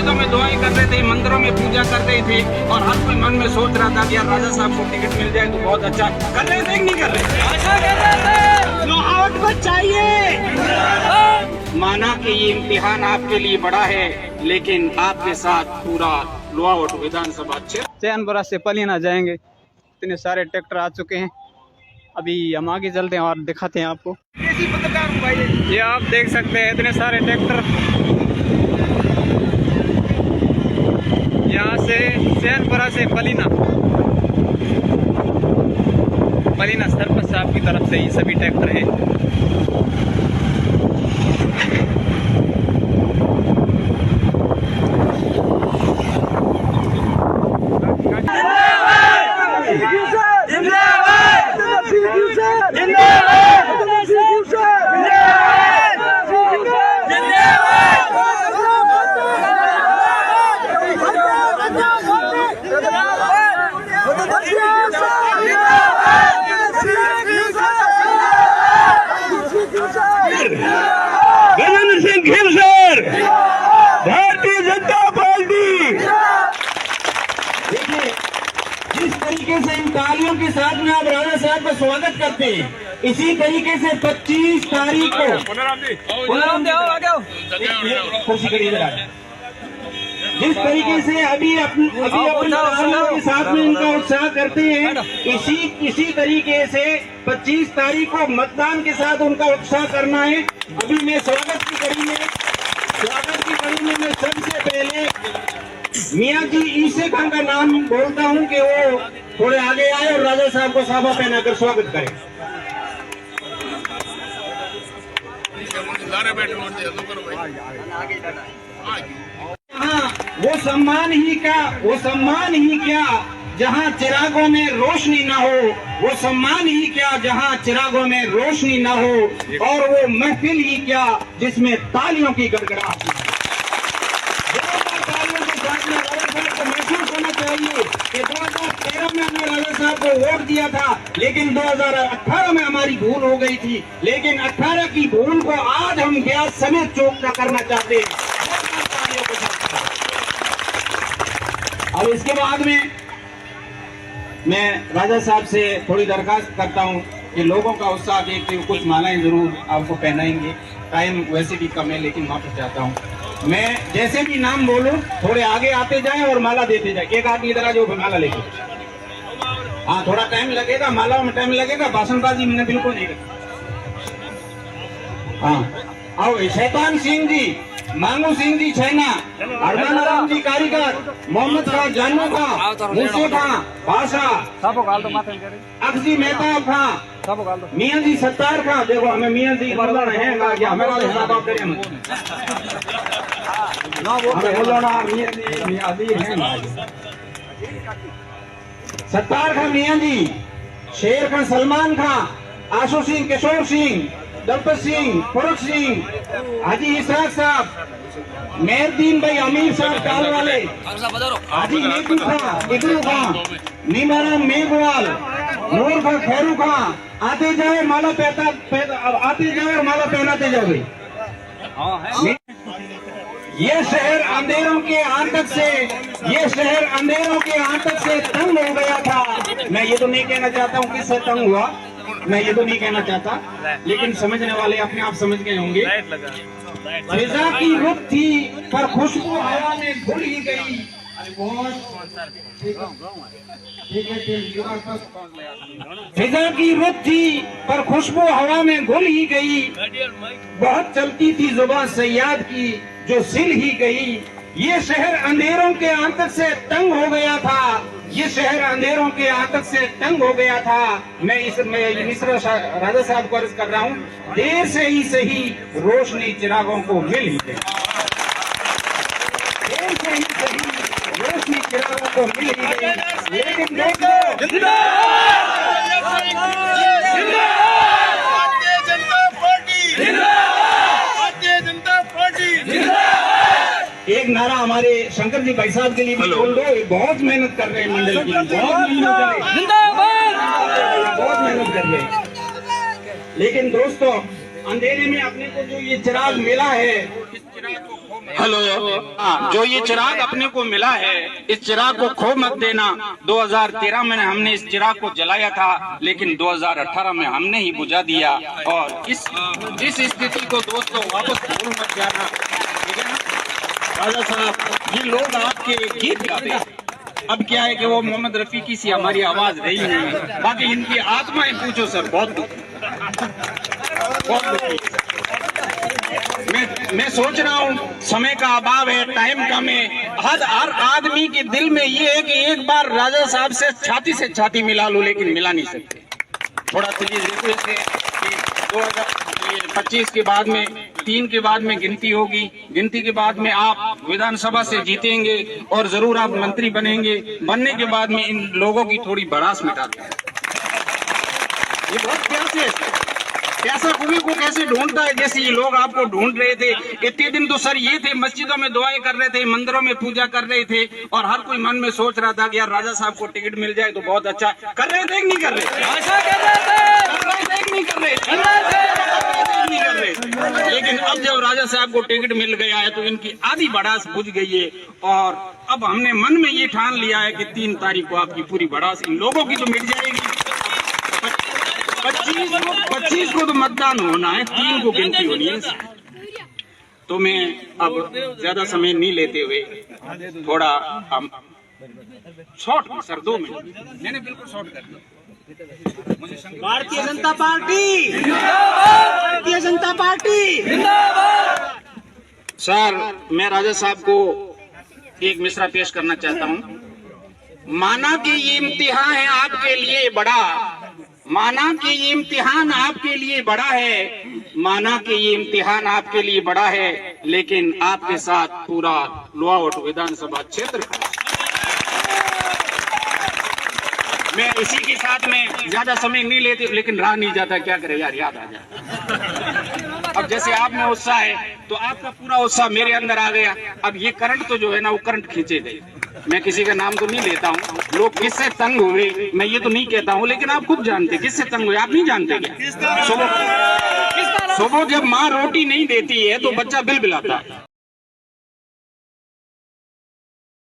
मस्जिदों में दुआएं कर रहे थे, मंदिरों में पूजा कर रहे थे, और हर कोई मन में सोच रहा था कि यार राजा साहब को टिकट मिल जाए तो बहुत अच्छा। कर रहे थे नहीं कर रहे? लोहावट को चाहिए। माना कि ये इम्तिहान आपके लिए बड़ा है, लेकिन आपके साथ पूरा लोहावट विधानसभा क्षेत्र चैनपुरा से पलीना जाएंगे। इतने सारे ट्रैक्टर आ चुके हैं। अभी हम आगे चलते हैं और दिखाते हैं आपको। ये आप देख सकते हैं इतने सारे ट्रैक्टर यहाँ से चैनपुरा से पलीना सरपंच साहब की तरफ से ही सभी ट्रैक्टर हैं। भारतीय जनता पार्टी। देखिए जिस तरीके से इन तालियों के साथ में आप राजा साहब का स्वागत करते हैं, इसी तरीके से 25 तारीख को जिस तरीके से अभी अपने तालियों के साथ में इनका उत्साह करते हैं, इसी तरीके से 25 तारीख को मतदान के साथ उनका उत्साह करना है। अभी मैं स्वागत की कड़ी में मैं सबसे पहले मियाँ जी ईसे खान का नाम बोलता हूँ कि वो थोड़े आगे आए और राजा साहब को साफा पहनाकर स्वागत करें। हाँ, वो सम्मान ही क्या जहाँ चिरागों में रोशनी न हो, वो सम्मान ही क्या जहाँ चिरागों में रोशनी न हो, और वो महफिल ही क्या जिसमें तालियों की गड़गड़ाहट न हो। तालियों के साथ में राजा साहब को महसूस होना चाहिए कि 2013 में हमने राजा साहब को वोट दिया था, लेकिन 2018 में हमारी भूल हो गई थी, लेकिन 18 की भूल को आज हम ब्याज समेत चौकता करना चाहते हैं। और इसके बाद में मैं राजा साहब से थोड़ी दरखास्त करता हूं कि लोगों का उत्साह देखते हुए कुछ मालाएं जरूर आपको पहनाएंगे। टाइम वैसे भी कम है, लेकिन वापस जाता हूं। मैं जैसे भी नाम बोलूं थोड़े आगे आते जाएं और माला देते जाए। एक आदमी इधर आ जो माला लेके। हाँ, थोड़ा टाइम लगेगा, माला में टाइम लगेगा, भाषणबाजी मैंने बिल्कुल नहीं रखी। हाँ, आओ शैतान सिंह जी, मांगू सिंह जी छैना, अरमान राम जी कारीगर, मोहम्मद खां जानू खां, मूसे खां भाषा, अक्सी मेहता खां, मियाँ जी सत्तार खां। देखो हमें मियाँ जी बोलना है, हमें हिसाब करें बोलना मियाँ जी है। सत्तार खां मियाँ जी, शेर खां सलमान खां, आशु सिंह, किशोर सिंह, दलपत सिंह, फरुख सिंह, हाजी इशराक साहब, मेहरदीन भाई, अमीर साहब काल वाले, हाजी नेकू खां, इकरू खां, नीमाराम मेघवाल, नूर खां, खैरू खां। आते जाए माला आते जाए और माला पहनाते जाओ। ये शहर अंधेरों के आतंक से तंग हो गया था। मैं ये तो नहीं कहना चाहता हूँ किससे तंग हुआ, मैं ये तो नहीं कहना चाहता, लेकिन समझने वाले अपने आप समझ गए होंगे। फिजा की रुत थी पर खुशबू हवा में घुल ही गई। फिजा की रुत थी पर खुशबू हवा में घुल ही गई। बहुत चलती थी जुबान सयाद की जो सिल ही गई। ये शहर अंधेरों के आतंक से तंग हो गया था। मैं मिश्रा राजा साहब को अर्ज कर रहा हूँ, देर से ही सही रोशनी चिरागों को मिल ही गई। लेकिन देखो एक नारा हमारे शंकर जी भाई साहब के लिए भी बोल दो। बहुत मेहनत कर रहे हैं मंडल की, बहुत मेहनत कर रहे हैं। लेकिन दोस्तों, अंधेरे में अपने को जो ये चिराग मिला है, इस चिराग को हेलो। हाँ, जो ये चिराग अपने को मिला है, इस चिराग को खो मत देना। 2013 में हमने इस चिराग को जलाया था, लेकिन 2018 में हमने ही बुझा दिया। और इस स्थिति को दोस्तों वापस भूल मत जाना, ठीक है ना। राजा साहब, ये लोग आपके गीत गाते हैं, अब क्या है कि वो मोहम्मद रफी की सी हमारी आवाज रही नहीं है। बाकी इनकी आत्माएं पूछो सर, बहुत दुखी, बहुत दुखी। मैं सोच रहा हूँ समय का अभाव है, टाइम कम है। हर आदमी के दिल में ये है कि एक बार राजा साहब से छाती मिला लो, लेकिन मिला नहीं सकते। थोड़ा प्लीज रिक्वेस्ट है कि 2025 के बाद में 3 के बाद में गिनती होगी, गिनती के बाद में आप विधानसभा से जीतेंगे और जरूर आप मंत्री बनेंगे। बनने के बाद में इन लोगों की थोड़ी भड़ास मिटा दें। ये बहुत प्यासे है, प्यासा कुएं को कैसे ढूंढता है, जैसे ये लोग आपको ढूंढ रहे थे। इतने दिन तो सर ये थे, मस्जिदों में दुआएं कर रहे थे, मंदिरों में पूजा कर रहे थे, और हर कोई मन में सोच रहा था कि यार राजा साहब को टिकट मिल जाए तो बहुत अच्छा। कर रहे थे कि नहीं कर रहे? नहीं कर रहे। लेकिन अब जब राजा साहब को टिकट मिल गया है तो इनकी आधी भड़ास बुझ गई है, और अब हमने मन में ये ठान लिया है कि 3 तारीख को आपकी पूरी भड़ास इन लोगों की तो मिट जाएगी। 25 को तो मतदान होना है, 3 को गिनती होनी है। तो मैं अब ज्यादा समय नहीं लेते हुए थोड़ा शॉर्ट में सर 2 मिनट मैंने बिल्कुल शॉर्ट कर दिया। Bharatiya Janata party, Bharatiya Janata party. Sir, मैं राजा साहब को एक मिसरा पेश करना चाहता हूँ। माना कि ये इम्तिहान है आपके लिए बड़ा, माना कि ये इम्तिहान आपके लिए बड़ा है, माना कि ये इम्तिहान आपके लिए बड़ा है, लेकिन आपके साथ पूरा लोहावट विधानसभा क्षेत्र खड़ा। मैं इसी के साथ में ज्यादा समय नहीं लेती, लेकिन रहा नहीं जाता, क्या करे यार, याद आ जाता। अब जैसे आप में उत्साह है तो आपका पूरा उत्साह मेरे अंदर आ गया। अब ये करंट तो जो है ना, वो करंट खींचे गए। मैं किसी का नाम तो नहीं लेता हूँ, लोग किससे तंग हुए मैं ये तो नहीं कहता हूँ, लेकिन आप खुद जानते किससे तंग हुए। आप नहीं जानते क्या? सुबह जब माँ रोटी नहीं देती है तो बच्चा बिलबिलाता है।